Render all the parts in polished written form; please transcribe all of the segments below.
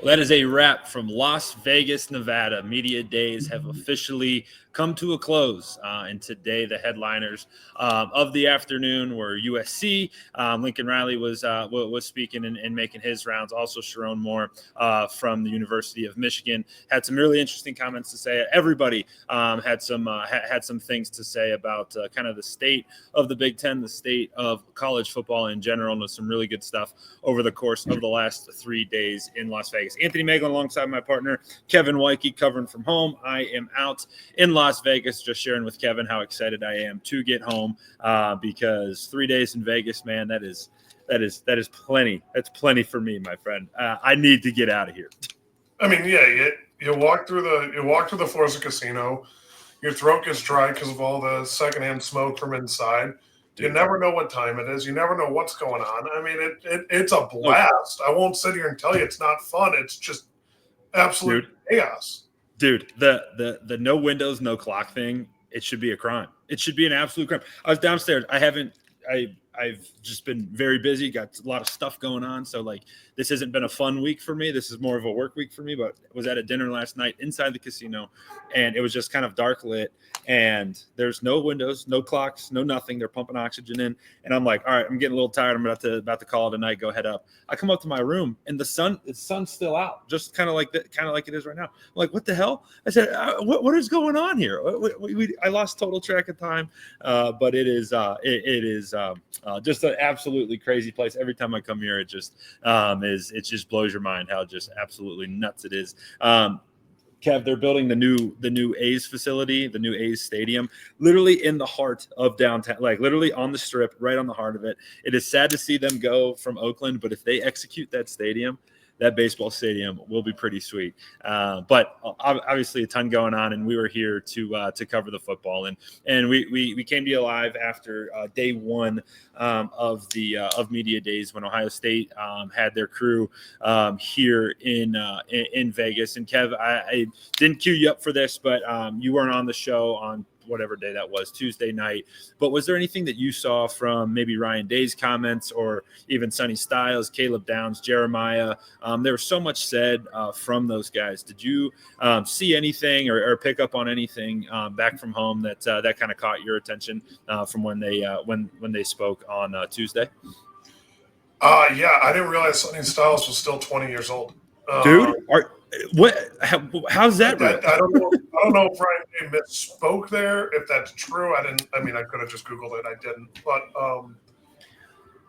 Well, that is a wrap from Las Vegas, Nevada. Media days have officially come to a close. And today, the headliners of the afternoon were USC. Lincoln Riley was speaking and making his rounds. Also, Sherrone Moore from the University of Michigan had some really interesting comments to say. Everybody had some things to say about kind of the state of the Big Ten, the state of college football in general, and some really good stuff over the course of the last 3 days in Las Vegas. Anthony Moeglin alongside my partner, Kevin Woidke, covering from home. I am out in Las Vegas, just sharing with Kevin how excited I am to get home because 3 days in Vegas, man, that is plenty. That's plenty for me, my friend. I need to get out of here. I mean, yeah, you walk through the floors of the casino, your throat gets dry because of all the secondhand smoke from inside. You never know what time it is. You never know what's going on. I mean, it's a blast. I won't sit here and tell you it's not fun. It's just absolute chaos. Dude, the no windows, no clock thing, it should be a crime. It should be an absolute crime. I was downstairs. I've just been very busy, got a lot of stuff going on. So, like, this hasn't been a fun week for me. This is more of a work week for me, but I was at a dinner last night inside the casino, and it was just kind of dark lit, and there's no windows, no clocks, no nothing. They're pumping oxygen in, and I'm like, all right, I'm getting a little tired. I'm about to call it a night, go head up. I come up to my room, and the sun's still out, just kind of like it is right now. I'm like, what the hell? I said, what is going on here? I lost total track of time, but it is just an absolutely crazy place. Every time I come here, it just blows your mind how just absolutely nuts it is. Kev, they're building the new A's facility, the new A's stadium, literally in the heart of downtown, like literally on the strip, right on the heart of it. It is sad to see them go from Oakland, but if they execute that stadium, that baseball stadium will be pretty sweet. But obviously a ton going on, and we were here to cover the football. And we came to you live after day one of media days when Ohio State had their crew here in Vegas. And Kev, I didn't cue you up for this, but you weren't on the show on whatever day that was, Tuesday night. But was there anything that you saw from maybe Ryan Day's comments or even Sonny Styles, Caleb Downs, Jeremiah? There was so much said from those guys. Did you see anything or pick up on anything back from home that kind of caught your attention from when they spoke on Tuesday? Yeah, I didn't realize Sonny Styles was still 20 years old. Dude, how's that? I don't know if Ryan Day misspoke there. If that's true, I could have just Googled it. I didn't. But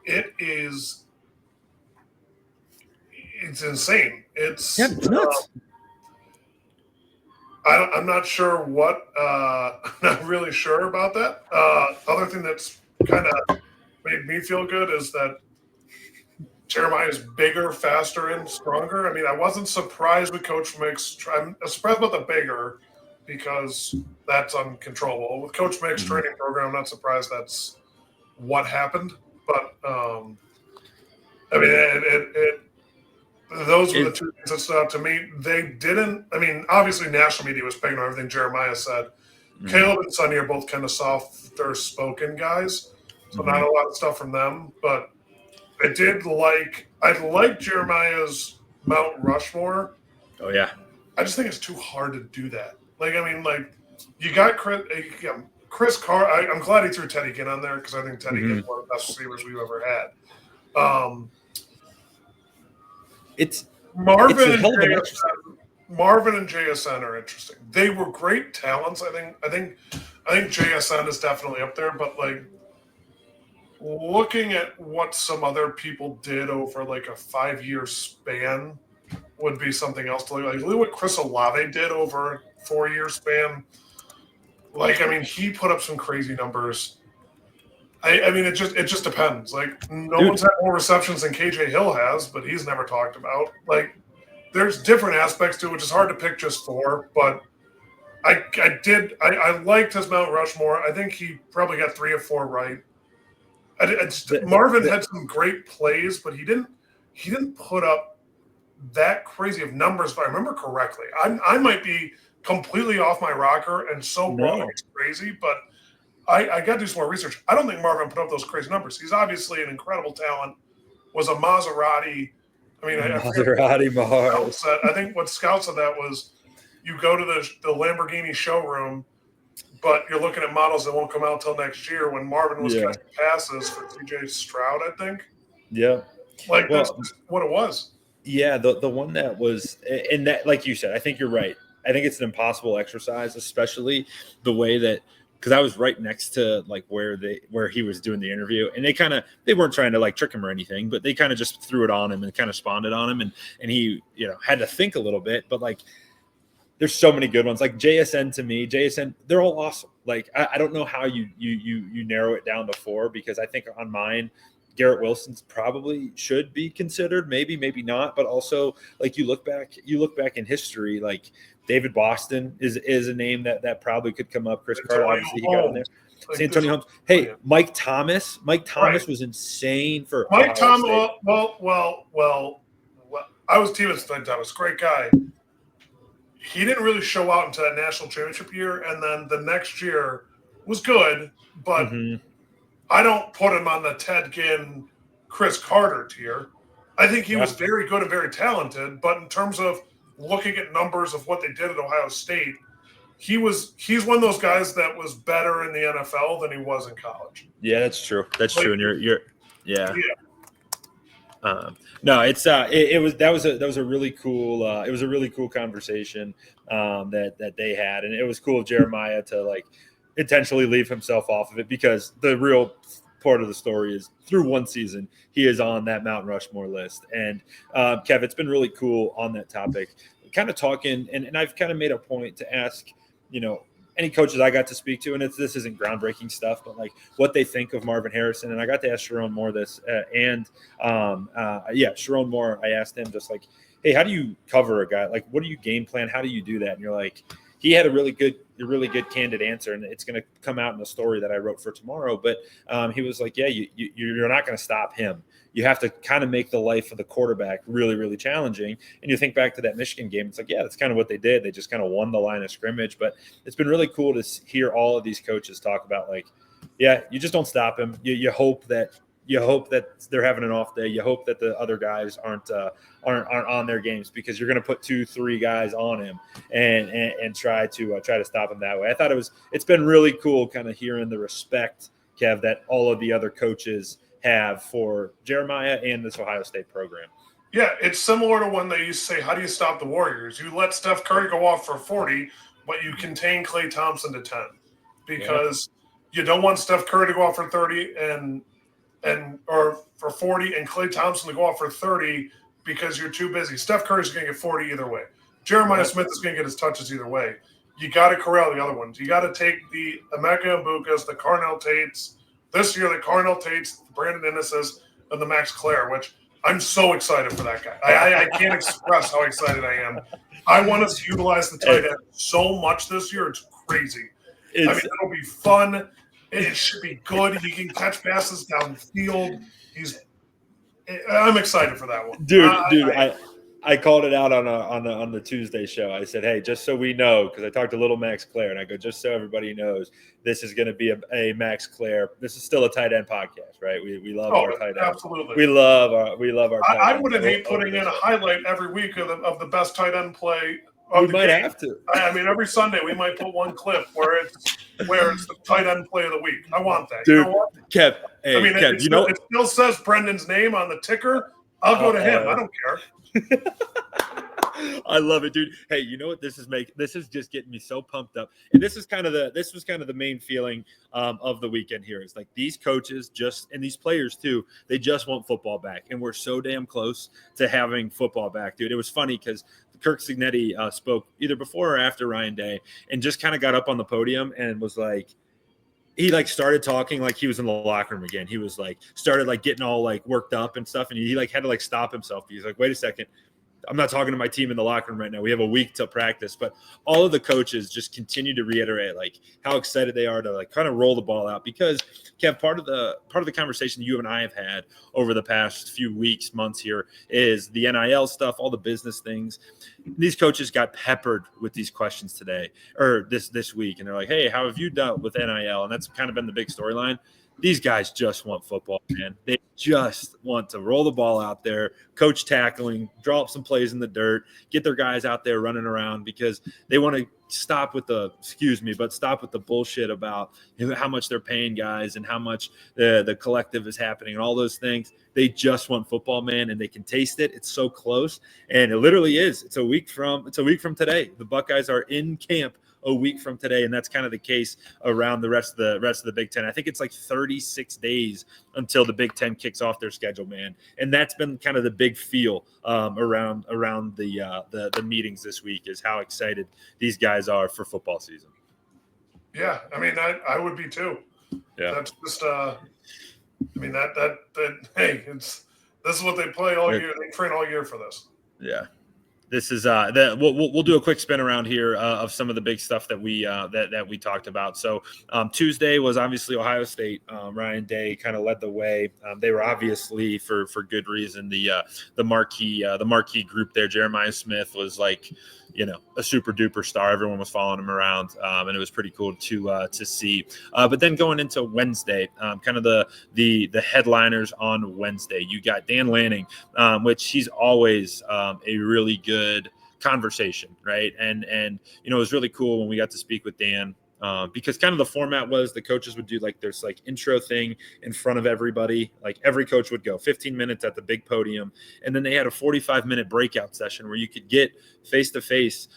it's insane. It's nuts. I'm not sure what. I'm not really sure about that. Other thing that's kind of made me feel good is that Jeremiah is bigger, faster, and stronger. I mean, I wasn't surprised with Coach Mick's. I'm surprised about the bigger because that's uncontrollable. With Coach Mick's training program, I'm not surprised that's what happened. But, I mean, those were the two things that stood out to me. They didn't – I mean, obviously national media was picking on everything Jeremiah said. Caleb and Sonny are both kind of softer spoken guys, so not a lot of stuff from them. But I like Jeremiah's Mount Rushmore. Oh, yeah. I just think it's too hard to do that. You got Chris Carr. I'm glad he threw Teddy Ginn on there because I think Teddy Ginn is one of the best receivers we've ever had. Marvin and JSN are interesting. They were great talents. I think JSN is definitely up there, but looking at what some other people did over a 5-year span would be something else to look at. Look what Chris Olave did over a 4-year span. He put up some crazy numbers. I mean, it just depends. No one's had more receptions than KJ Hill has, but he's never talked about. There's different aspects to it, which is hard to pick just for. But I liked his Mount Rushmore. I think he probably got 3 or 4 right. Marvin had some great plays, but he didn't put up that crazy of numbers, if I remember correctly. I might be completely off my rocker and so wrong it's crazy, but I got to do some more research. I don't think Marvin put up those crazy numbers. He's obviously an incredible talent, was a Maserati I mean, I Maserati Mars. I think what Scout said that was you go to the Lamborghini showroom, but you're looking at models that won't come out till next year when Marvin was catching passes for CJ Stroud, I think. Yeah. Like, that's what it was. Yeah, the one that was – and that, like you said, I think you're right. I think it's an impossible exercise, especially the way that – because I was right next to like where he was doing the interview, and they weren't trying to like trick him or anything, but they kind of just threw it on him and kind of spawned it on him, and he had to think a little bit. But like, there's so many good ones. Like JSN, to me, they're all awesome. Like I don't know how you narrow it down to 4, because I think on mine, Garrett Wilson's probably should be considered, maybe not, but also like you look back in history, like David Boston is a name that probably could come up. Chris Carter, obviously he got in there. Like Antonio Holmes. Hey, Mike Thomas. Mike Thomas was insane for Mike Thomas. Well. I was team with Mike Thomas. Great guy. He didn't really show out until that national championship year, and then the next year was good, but I don't put him on the Ted Ginn, Chris Carter tier. I think he was very good and very talented, but in terms of looking at numbers of what they did at Ohio State, he's one of those guys that was better in the NFL than he was in college. Yeah, that's true. That's true. And you're no, it's that was a really cool it was a really cool conversation that they had, and it was cool of Jeremiah to like intentionally leave himself off of it, because the real part of the story is through one season he is on that Mount Rushmore list. And Kev, it's been really cool on that topic, kind of talking, and I've kind of made a point to ask any coaches I got to speak to, and this isn't groundbreaking stuff, but like what they think of Marvin Harrison. And I got to ask Sherrone Moore this, Sherrone Moore, I asked him just like, hey, how do you cover a guy? Like, what do you game plan? How do you do that? And you're like, he had a really good candid answer, and it's going to come out in the story that I wrote for tomorrow. But he was like, yeah, you're not going to stop him. You have to kind of make the life of the quarterback really, really challenging. And you think back to that Michigan game, it's like, yeah, that's kind of what they did. They just kind of won the line of scrimmage. But it's been really cool to hear all of these coaches talk about, like, yeah, you just don't stop him. You hope that they're having an off day. You hope that the other guys aren't on their games, because you're going to put 2-3 guys on him and try to stop him that way. I thought it's been really cool kind of hearing the respect, Kev, that all of the other coaches have for Jeremiah and this Ohio State program. Yeah, it's similar to when they used to say, how do you stop the Warriors? You let Steph Curry go off for 40, but you contain Klay Thompson to 10, because you don't want Steph Curry to go off for 30 or for 40 and Klay Thompson to go off for 30 because you're too busy. Steph Curry's going to get 40 either way. Jeremiah Smith is going to get his touches either way. You got to corral the other ones. You got to take the Emeka Mbukas, the Carnell Tates. This year, the Carnell Tates, the Brandon Innises, and the Max Clare, which I'm so excited for that guy. I can't express how excited I am. I want us to utilize the tight end so much this year. It's crazy. It'll be fun. It should be good. He can catch passes downfield. I'm excited for that one, dude. I called it out on the Tuesday show. I said, hey, just so we know, because I talked to little Max Clare, and I go, just so everybody knows, this is going to be a Max Clare. This is still a tight end podcast, right? We love our tight end. Absolutely. We love our tight end. I wouldn't hate putting in a highlight every week of the best tight end play. We might have to. I mean, every Sunday we might put one clip where it's the tight end play of the week. I want that. Dude, you know what? Kev, hey, Kev, it still says Brendan's name on the ticker. I'll go to him. I don't care. I love it, dude. Hey, you know what this is just getting me so pumped up. And this was kind of the main feeling of the weekend here. Is like these coaches and these players too, they just want football back. And we're so damn close to having football back, dude. It was funny because Kirk Cignetti spoke either before or after Ryan Day and just kind of got up on the podium and was like, he like started talking like he was in the locker room again. He was like started like getting all like worked up and stuff. And he like had to like stop himself. He's like, wait a second. I'm not talking to my team in the locker room right now. We have a week till practice, but all of the coaches just continue to reiterate like how excited they are to like kind of roll the ball out, because Kev, part of the conversation you and I have had over the past few weeks, months here is the NIL stuff, all the business things. These coaches got peppered with these questions today or this week. And they're like, hey, how have you dealt with NIL? And that's kind of been the big storyline. These guys just want football, man. They just want to roll the ball out there, coach tackling, draw up some plays in the dirt, get their guys out there running around because they want to stop with the bullshit about how much they're paying guys and how much the collective is happening and all those things. They just want football, man, and they can taste it. It's so close, and it literally is. It's a week from today. The Buckeyes are in camp a week from today, and that's kind of the case around the rest of the Big Ten. I think it's like 36 days until the Big Ten kicks off their schedule, man, and that's been kind of the big feel around the meetings this week is how excited these guys are for football season. Yeah, I mean, I would be too. Yeah, that's just I mean that hey, this is what they play all year. They train all year for this. Yeah. This is we'll do a quick spin around here of some of the big stuff that we that we talked about. So Tuesday was obviously Ohio State. Ryan Day kind of led the way. They were obviously for good reason the marquee group there. Jeremiah Smith was like, a super duper star. Everyone was following him around, and it was pretty cool to see. But then going into Wednesday, kind of the headliners on Wednesday, you got Dan Lanning, which he's always a really good conversation, right? And it was really cool when we got to speak with Dan. Because kind of the format was the coaches would do there's intro thing in front of everybody. Like every coach would go 15 minutes at the big podium. And then they had a 45-minute breakout session where you could get face-to-face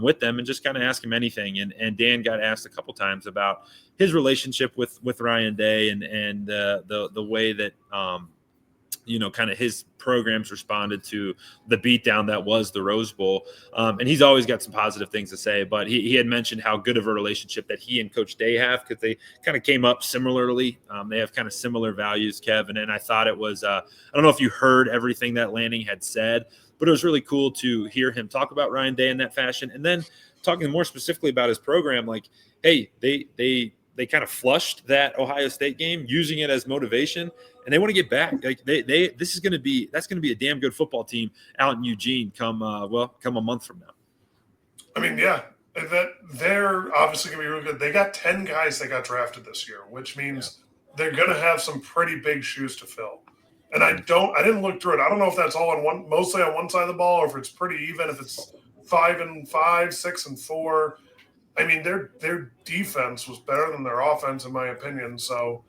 with them and just kind of ask him anything. And Dan got asked a couple times about his relationship with Ryan Day and the way that kind of his programs responded to the beatdown that was the Rose Bowl. And he's always got some positive things to say, but he had mentioned how good of a relationship that he and Coach Day have because they kind of came up similarly. They have kind of similar values, Kevin. And I thought it was, I don't know if you heard everything that Lanning had said, but it was really cool to hear him talk about Ryan Day in that fashion. And then talking more specifically about his program, like, hey, they kind of flushed that Ohio State game using it as motivation, and they want to get back. Like that's going to be a damn good football team out in Eugene come a month from now. I mean, yeah, they're obviously going to be really good. They got 10 guys that got drafted this year, which means they're going to have some pretty big shoes to fill. And I didn't look through it. I don't know if that's mostly on one side of the ball, or if it's pretty even, if it's 5-5, 6-4. I mean, their defense was better than their offense, in my opinion. So,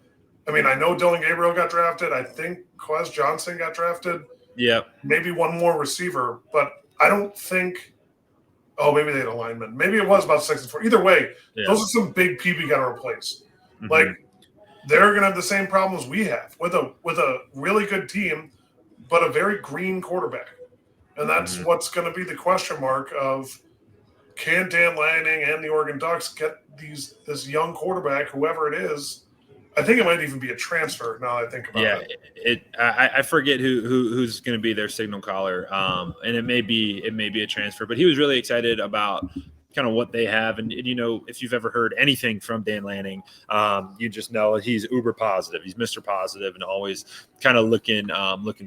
I mean, I know Dylan Gabriel got drafted. I think Quez Johnson got drafted. Yeah. Maybe one more receiver, but I don't think – maybe they had a lineman. Maybe it was about 6-4. Either way, those are some big people you got to replace. Mm-hmm. Like, they're going to have the same problems we have with a really good team, but a very green quarterback. And that's what's going to be the question mark of – can Dan Lanning and the Oregon Ducks get this young quarterback, whoever it is? I think it might even be a transfer now that I think about it. I forget who's going to be their signal caller, and it may be a transfer. But he was really excited about kind of what they have. And if you've ever heard anything from Dan Lanning, you just know he's uber positive. He's Mr. Positive and always kind of looking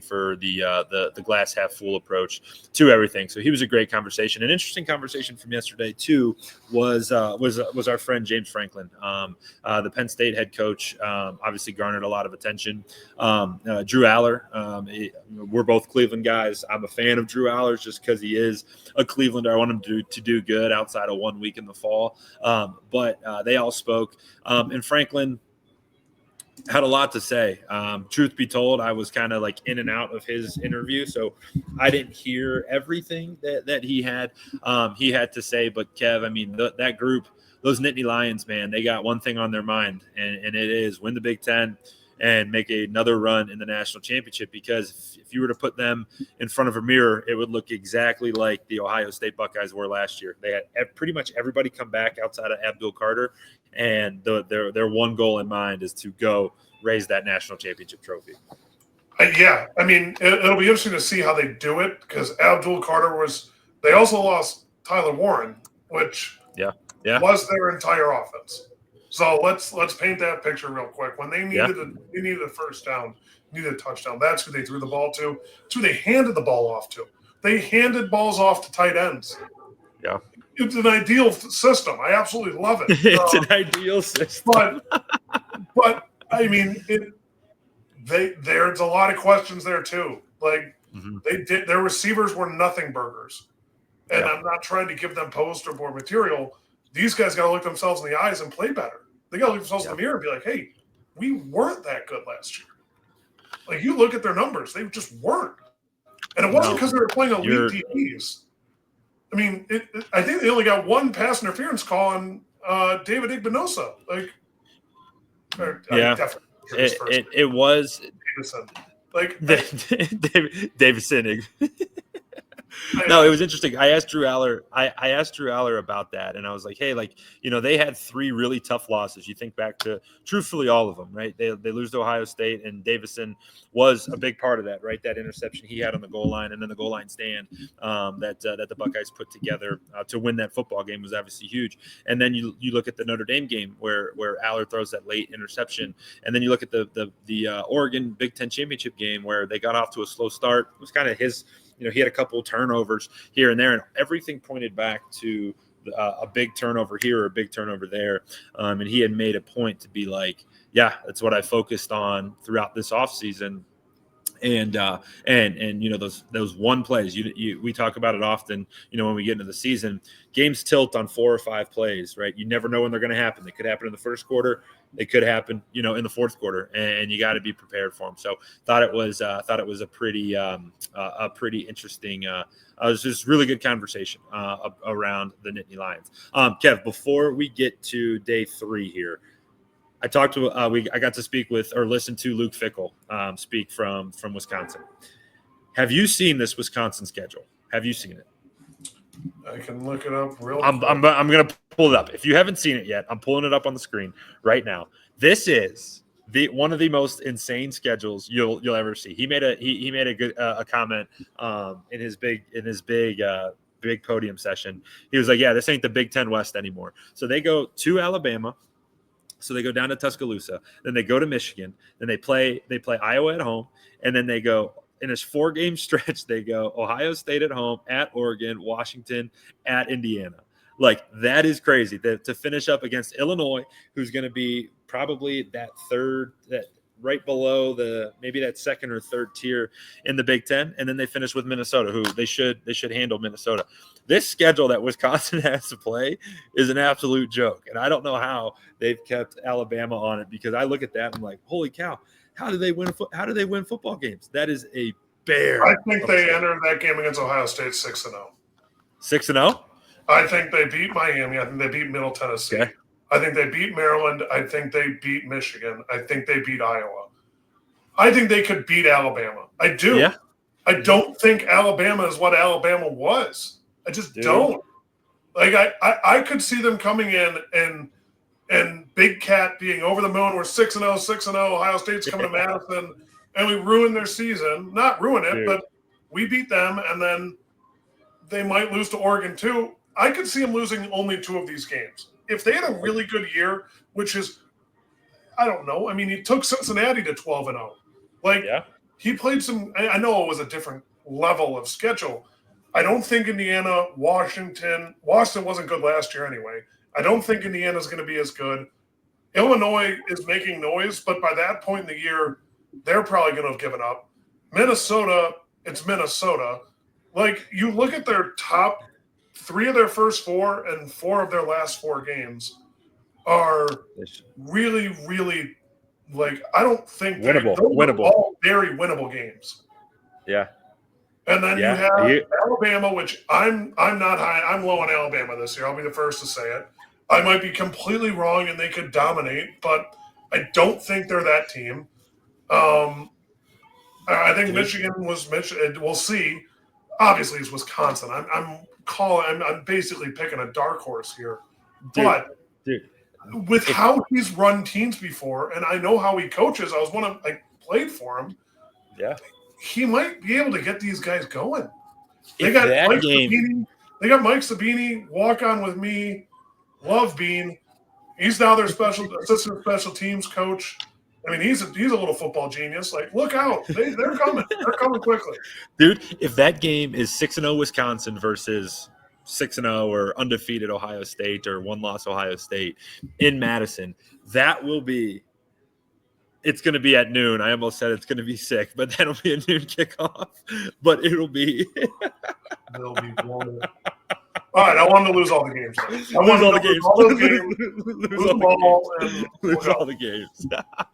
for the glass half full approach to everything. So he was a great conversation. An interesting conversation from yesterday too was our friend James Franklin, the Penn State head coach. Obviously garnered a lot of attention. Drew Aller, we're both Cleveland guys. I'm a fan of Drew Aller just because he is a Clevelander. I want him to do good outside of 1 week in the fall. But they all spoke. And Franklin had a lot to say. Truth be told, I was kind of in and out of his interview, so I didn't hear everything that he had to say. But Kev, I mean, that group, those Nittany Lions, man, they got one thing on their mind, and it is win the Big Ten and make another run in the national championship. Because if you were to put them in front of a mirror, it would look exactly like the Ohio State Buckeyes were last year. They had pretty much everybody come back outside of Abdul Carter, and their one goal in mind is to go raise that national championship trophy. Yeah, I mean, it'll be interesting to see how they do it, because Abdul Carter they also lost Tyler Warren, which was their entire offense. So let's paint that picture real quick. When they needed a first down, needed a touchdown, that's who they threw the ball to. That's who they handed the ball off to. They handed balls off to tight ends. Yeah. It's an ideal system. I absolutely love it. It's an ideal system. But I mean, there's a lot of questions there too. Like their receivers were nothing burgers, and I'm not trying to give them poster board material. These guys got to look themselves in the eyes and play better. They got to look themselves in the mirror and be like, "Hey, we weren't that good last year." Like you look at their numbers, they just weren't, and it wasn't because they were playing elite DBs. I mean, I think they only got one pass interference call on David Igbinosa. Like, it was Davison. Like Davison. No, it was interesting. I asked Drew Aller. I asked Drew Aller about that, and I was like, "Hey, like, they had 3 really tough losses. You think back to, truthfully, all of them, right? They lose to Ohio State, and Davison was a big part of that, right? That interception he had on the goal line, and then the goal line stand that the Buckeyes put together to win that football game was obviously huge. And then you look at the Notre Dame game where Aller throws that late interception, and then you look at the Oregon Big Ten championship game where they got off to a slow start. It was kind of his." He had a couple of turnovers here and there, and everything pointed back to a big turnover here or a big turnover there. And he had made a point to be like, yeah, that's what I focused on throughout this offseason. And those one plays we talk about it often, when we get into the season, games tilt on 4 or 5 plays, right? You never know when they're going to happen. They could happen in the first quarter. They could happen, in the fourth quarter, and you got to be prepared for them. So thought it was a pretty interesting, it was just really good conversation around the Nittany Lions. Kev, before we get to day 3 here, I talked to I got to speak with or listen to Luke Fickell speak from Wisconsin. Have you seen this Wisconsin schedule? Have you seen it? I can look it up real quick. I'm going to pull it up. If you haven't seen it yet, I'm pulling it up on the screen right now. This is one of the most insane schedules you'll ever see. He made a good comment in his big podium session. He was like, "Yeah, this ain't the Big Ten West anymore." So they go to Alabama. So they go down to Tuscaloosa, then they go to Michigan, then they play Iowa at home, and then they go in this 4-game stretch. They go Ohio State at home, at Oregon, Washington, at Indiana. Like, that is crazy. To finish up against Illinois, who's going to be probably that right below maybe that second or third tier in the Big Ten, and then they finish with Minnesota, who they should handle Minnesota. This schedule that Wisconsin has to play is an absolute joke, and I don't know how they've kept Alabama on it, because I look at that and I'm like, holy cow, how do they win football games? That is a bear. I think they entered that game against Ohio State 6-0. 6-0? I think they beat Miami. I think they beat Middle Tennessee. Okay. I think they beat Maryland. I think they beat Michigan. I think they beat Iowa. I think they could beat Alabama. I do. Yeah. I don't think Alabama is what Alabama was. I just don't. Like, I could see them coming in and Big Cat being over the moon. We're 6-0. Ohio State's coming to Madison, and we ruin their season. Not ruin it, but we beat them, and then they might lose to Oregon too. I could see them losing only 2 of these games. If they had a really good year, which is, I don't know. I mean, he took Cincinnati to 12-0. Like, he played some. I know it was a different level of schedule. I don't think Washington wasn't good last year anyway. I don't think Indiana's going to be as good. Illinois is making noise, but by that point in the year, they're probably going to have given up. Minnesota, it's Minnesota. Like, you look at their top 3 of their first 4 and 4 of their last 4 games are really, really, like, I don't think winnable. All very winnable games. Yeah. And then you have Alabama, which I'm not high. I'm low on Alabama this year. I'll be the first to say it. I might be completely wrong, and they could dominate, but I don't think they're that team. I think Michigan was Michigan. We'll see. Obviously, it's Wisconsin. I'm basically picking a dark horse here, but with how he's run teams before, and I know how he coaches. I played for him. Yeah, he might be able to get these guys going. They got Mike Sabini. They got Mike Sabini. Walk on with me. Love Bean. He's now their assistant special teams coach. I mean, he's a little football genius. Like, look out. They're coming. They're coming quickly. Dude, if that game is 6-0 Wisconsin versus 6-0 or undefeated Ohio State or 1-loss Ohio State in Madison, that will be It's going to be at noon. I almost said it's going to be sick, but that'll be a noon kickoff. But it'll be. They'll be blown. All right, I want to lose all the games. I want all to the games. all those games. Lose all the games.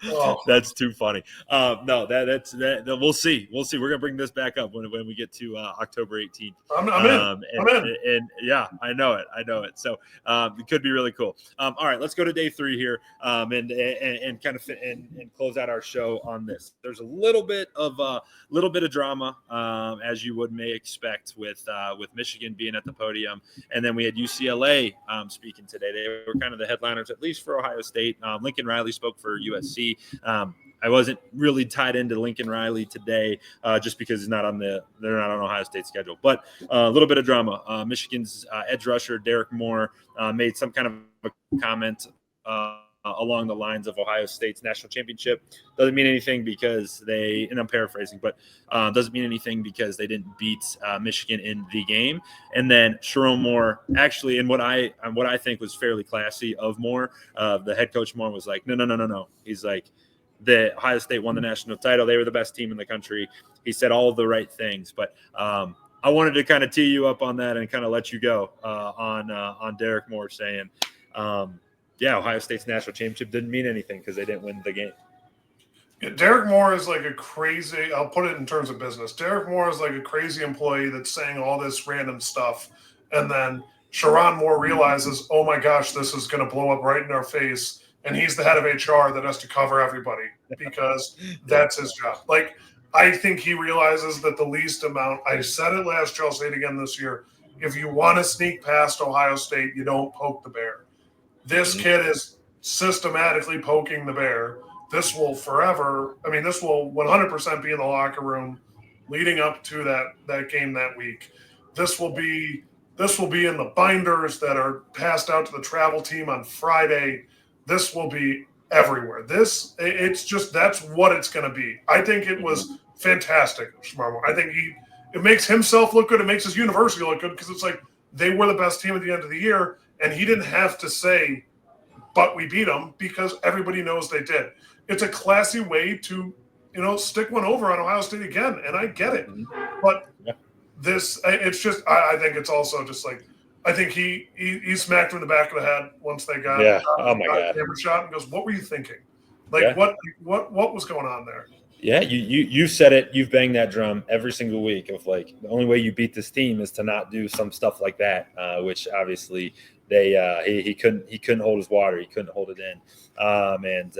Oh. That's too funny. No, that's we'll see. We're gonna bring this back up when we get to October 18th. I'm in. I'm in. And yeah, I know it. So it could be really cool. All right, let's go to day 3 here, and kind of and close out our show on this. There's a little bit of drama, as you may expect with Michigan being at the podium. And then we had UCLA speaking today. They were kind of the headliners, at least for Ohio State. Lincoln Riley spoke for USC. I wasn't really tied into Lincoln Riley today, just because they're not on Ohio State's schedule. But a little bit of drama. Michigan's edge rusher Derek Moore made some kind of a comment along the lines of Ohio State's national championship. Doesn't mean anything because and I'm paraphrasing, but doesn't mean anything because they didn't beat Michigan in the game. And then Sherrone Moore, actually, in what I think was fairly classy of Moore, the head coach Moore was like, no. He's like, the Ohio State won the national title. They were the best team in the country. He said all of the right things, but I wanted to kind of tee you up on that and kind of let you go on Derek Moore saying, Ohio State's national championship didn't mean anything because they didn't win the game. Yeah, Derek Moore is like a crazy, I'll put it in terms of business. Derek Moore is like a crazy employee that's saying all this random stuff. And then Sherrone Moore realizes, oh my gosh, this is going to blow up right in our face. And he's the head of HR that has to cover everybody because that's his job. Like, I think he realizes that the least amount, I said it last year, I'll say it again this year. If you want to sneak past Ohio State, you don't poke the bear. This kid is systematically poking the bear. This will 100% be in the locker room leading up to that game that week. This will be in the binders that are passed out to the travel team on Friday. This will be everywhere. That's what it's going to be. I think it was fantastic. I think it makes himself look good. It makes his university look good because it's like they were the best team at the end of the year. And he didn't have to say, but we beat them, because everybody knows they did. It's a classy way to, stick one over on Ohio State again. And I get it. But it's just, I think it's also just like, I think he smacked him in the back of the head once they got God, hammer shot and goes, what were you thinking? Like, what was going on there? Yeah, you said it. You've banged that drum every single week of like the only way you beat this team is to not do some stuff like that, which obviously he couldn't hold his water. He couldn't hold it in, and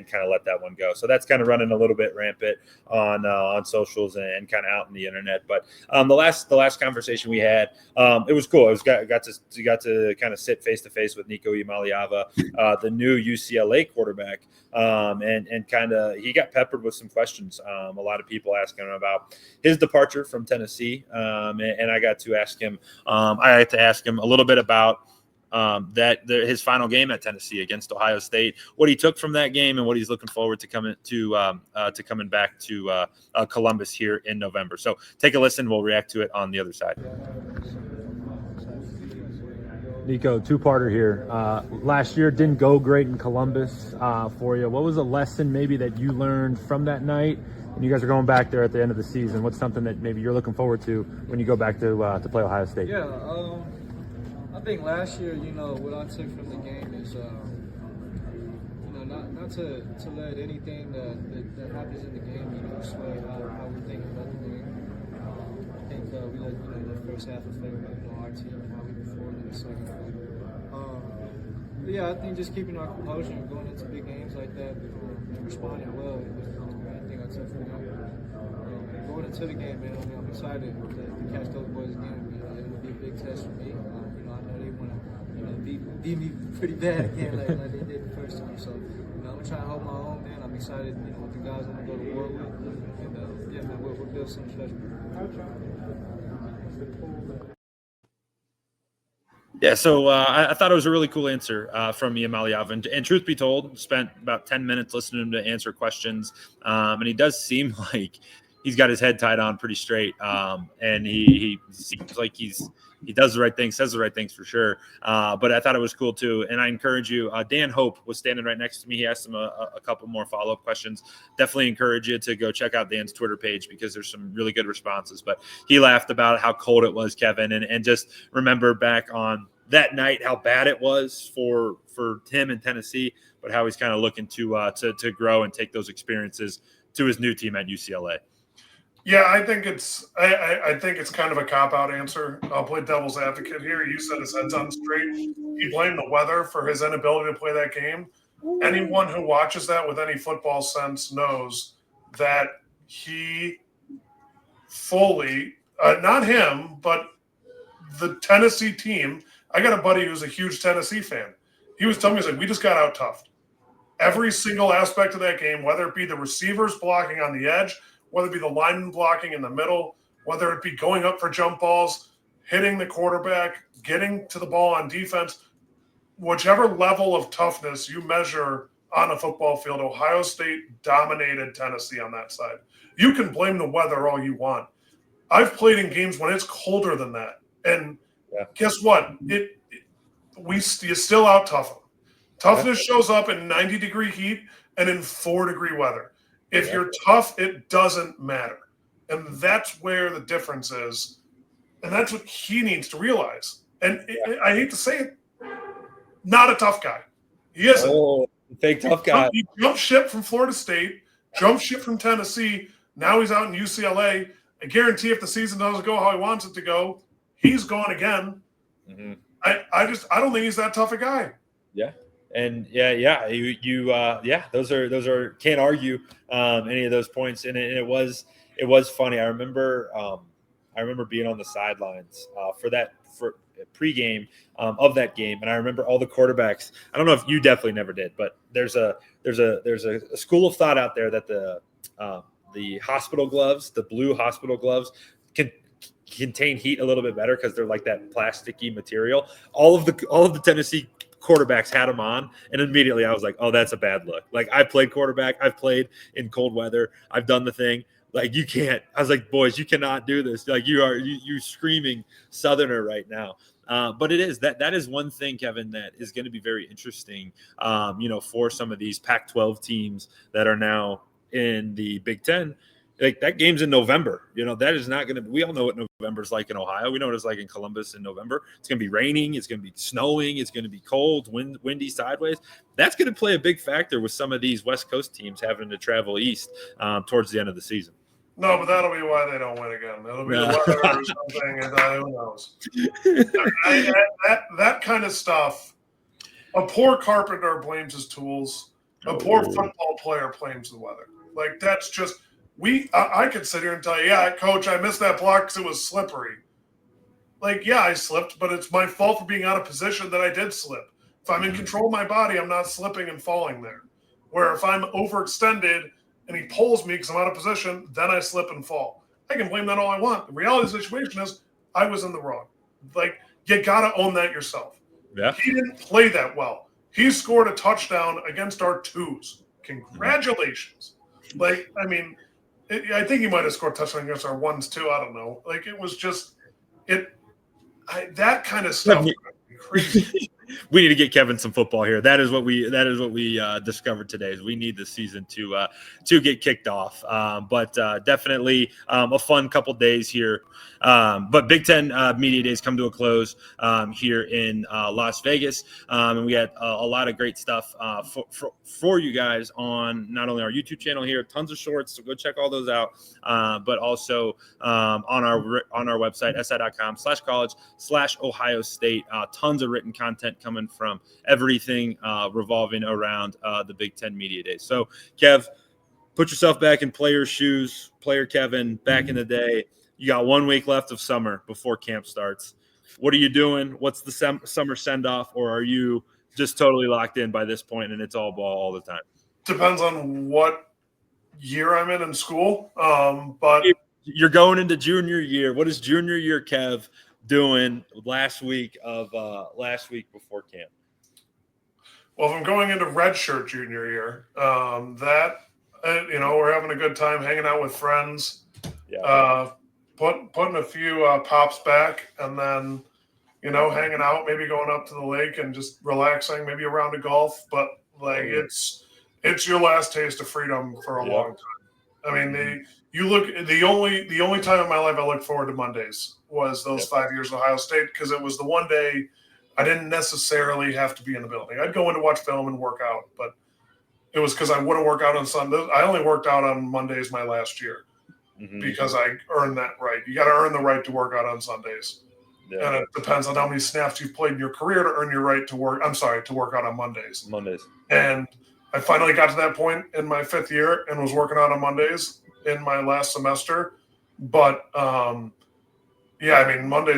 kind of let that one go. So that's kind of running a little bit rampant on socials and kind of out in the internet. But the last conversation we had, it was cool. Got to kind of sit face to face with Nico Iamaleava, the new UCLA quarterback, and kind of he got peppered with some questions. A lot of people asking him about his departure from Tennessee, and I got to ask him. I had to ask him a little bit about his final game at Tennessee against Ohio State, what he took from that game, and what he's looking forward to coming back to Columbus here in November. So take a listen. We'll react to it on the other side. Nico, two-parter here. Last year didn't go great in Columbus for you. What was a lesson maybe that you learned from that night? And you guys are going back there at the end of the season. What's something that maybe you're looking forward to when you go back to play Ohio State? Yeah, I think last year, what I took from the game is, not to let anything that happens in the game, sway how we think about the game. I think we let the first half affect our team and how we performed in the second half. But yeah, I think just keeping our composure and going into big games like that and responding well is the main thing I took from that. Going into the game, man, I'm excited to catch those boys again. It'll be a big test for me. I know they want to, beat me pretty bad again, like they did the first time. So, I'm gonna try and hold my own, man. I'm excited, with the guys I'm gonna go to war with, and yeah, man, we'll build something special. Yeah, so I thought it was a really cool answer from Iamaleava. And truth be told, spent about 10 minutes listening to him to answer questions. And he does seem like he's got his head tied on pretty straight. And he seems like he's he does the right thing, says the right things for sure. But I thought it was cool too. And I encourage you, Dan Hope was standing right next to me. He asked him a couple more follow-up questions. Definitely encourage you to go check out Dan's Twitter page because there's some really good responses. But he laughed about how cold it was, Kevin, and just remember back on that night how bad it was for him in Tennessee, but how he's kind of looking to grow and take those experiences to his new team at UCLA. Yeah, I think it's kind of a cop-out answer. I'll play devil's advocate here. You said his head's on straight. He blamed the weather for his inability to play that game. Anyone who watches that with any football sense knows that he fully, not him, but the Tennessee team. I got a buddy who's a huge Tennessee fan. He was telling me, he's like, we just got out-toughed. Every single aspect of that game, whether it be the receivers blocking on the edge, whether it be the lineman blocking in the middle, whether it be going up for jump balls, hitting the quarterback, getting to the ball on defense, whichever level of toughness you measure on a football field, Ohio State dominated Tennessee on that side. You can blame the weather all you want. I've played in games when it's colder than that. And guess what? You still out tough them. Toughness shows up in 90-degree heat and in 4-degree weather. If you're tough, it doesn't matter. And that's where the difference is. And that's what he needs to realize. And I hate to say it, not a tough guy. He isn't. Oh, fake tough guy. He jumped ship from Florida State, jumped ship from Tennessee. Now he's out in UCLA. I guarantee if the season doesn't go how he wants it to go, he's gone again. Mm-hmm. I don't think he's that tough a guy. Yeah. And those are can't argue any of those points. And it was funny. I remember being on the sidelines for pregame of that game, and I remember all the quarterbacks. I don't know if you definitely never did, but there's a school of thought out there that the hospital gloves, the blue hospital gloves, can contain heat a little bit better because they're like that plasticky material. All of the Tennessee quarterbacks had them on, and immediately I was like, oh, that's a bad look. Like, I played quarterback, I've played in cold weather, I've done the thing. Like, you can't. I was like, boys, you cannot do this. Like, you screaming Southerner right now. But it is that is one thing, Kevin, that is going to be very interesting, for some of these Pac-12 teams that are now in the Big Ten. Like, that game's in November. That is not going to – we all know what November's like in Ohio. We know what it's like in Columbus in November. It's going to be raining. It's going to be snowing. It's going to be cold, windy, sideways. That's going to play a big factor with some of these West Coast teams having to travel east towards the end of the season. No, but that'll be why they don't win again. It'll be the weather or something, and who knows. That kind of stuff, a poor carpenter blames his tools. A poor football player blames the weather. Like, that's just – I could sit here and tell you, yeah, coach, I missed that block because it was slippery. Like, yeah, I slipped, but it's my fault for being out of position that I did slip. If I'm in control of my body, I'm not slipping and falling there. Where if I'm overextended and he pulls me because I'm out of position, then I slip and fall. I can blame that all I want. The reality of the situation is I was in the wrong. Like, you got to own that yourself. Yeah. He didn't play that well. He scored a touchdown against our twos. Congratulations. Like, I mean – I think he might have scored a touchdown against our ones too. I don't know. Like, it was just that kind of stuff. Crazy. We need to get Kevin some football here. That is what we discovered today. Is we need the season to get kicked off. But definitely a fun couple days here. But Big Ten Media Days come to a close here in Las Vegas, and we had a lot of great stuff for you guys on not only our YouTube channel here, tons of shorts, so go check all those out, but also on our website si.com/college/Ohio State. Tons of written content coming from everything revolving around the Big Ten Media Days. So, Kev, put yourself back in player shoes, player Kevin, back in the day. You got 1 week left of summer before camp starts. What are you doing? What's the summer send-off, or are you just totally locked in by this point and it's all ball all the time? Depends on what year I'm in school. But you're going into junior year. What is junior year Kev doing last week before camp? Well, if I'm going into redshirt junior year, we're having a good time hanging out with friends. Yeah. Putting a few pops back, and then hanging out, maybe going up to the lake and just relaxing, maybe a round of golf. But like it's your last taste of freedom for a long time. I mean, the only time in my life I looked forward to Mondays was those 5 years at Ohio State, because it was the one day I didn't necessarily have to be in the building. I'd go in to watch film and work out, but it was because I wouldn't work out on Sundays. I only worked out on Mondays my last year because I earned that right. You got to earn the right to work out on Sundays. Yeah. And it depends on how many snaps you've played in your career to earn your right to work. To work out on Mondays. And I finally got to that point in my 5th year and was working out on Mondays in my last semester. But Mondays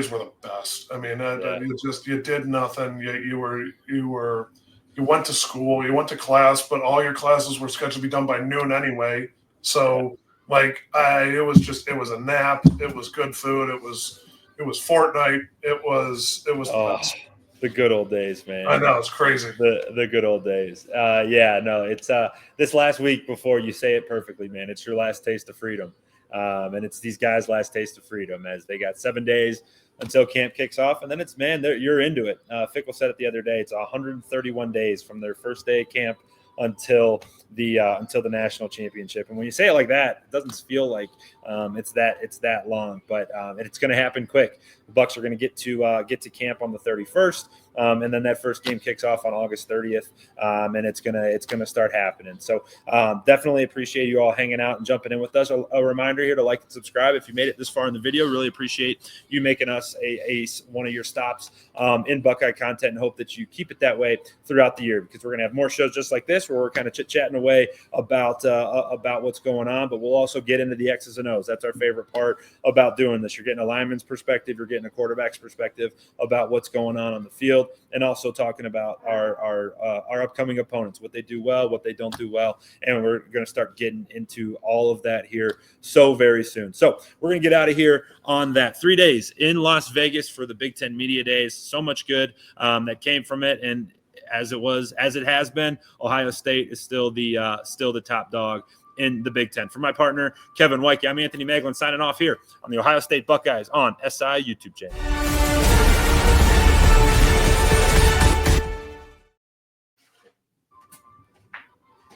were the best. I mean, you did nothing. You went to school, you went to class, but all your classes were scheduled to be done by noon anyway. So it was a nap. It was good food. It was Fortnite. It was the best. The good old days, man. I know, it's crazy. The good old days. It's this last week, before you say it perfectly, man, it's your last taste of freedom. And it's these guys' last taste of freedom, as they got 7 days until camp kicks off. And then it's, you're into it. Fickle said it the other day. It's 131 days from their first day of camp until the national championship. And when you say it like that, it doesn't feel like it's that long, but it's going to happen quick. The Bucks are going to get to camp on the 31st, and then that first game kicks off on August 30th, and it's gonna start happening. So definitely appreciate you all hanging out and jumping in with us. A reminder here to like and subscribe if you made it this far in the video. Really appreciate you making us a one of your stops in Buckeye content, and hope that you keep it that way throughout the year, because we're gonna have more shows just like this where we're kind of chit-chatting away about what's going on, but we'll also get into the X's and O's. That's our favorite part about doing this. You're getting a lineman's perspective, you're getting a quarterback's perspective about what's going on the field, and also talking about our upcoming opponents, what they do well, what they don't do well, and we're going to start getting into all of that here so very soon. So we're going to get out of here on that. 3 days in Las Vegas for the Big Ten Media Days. So much good that came from it, and as it has been, Ohio State is still the top dog in the Big Ten. For my partner, Kevin Woidke, I'm Anthony Moeglin, signing off here on the Ohio State Buckeyes on SI YouTube channel.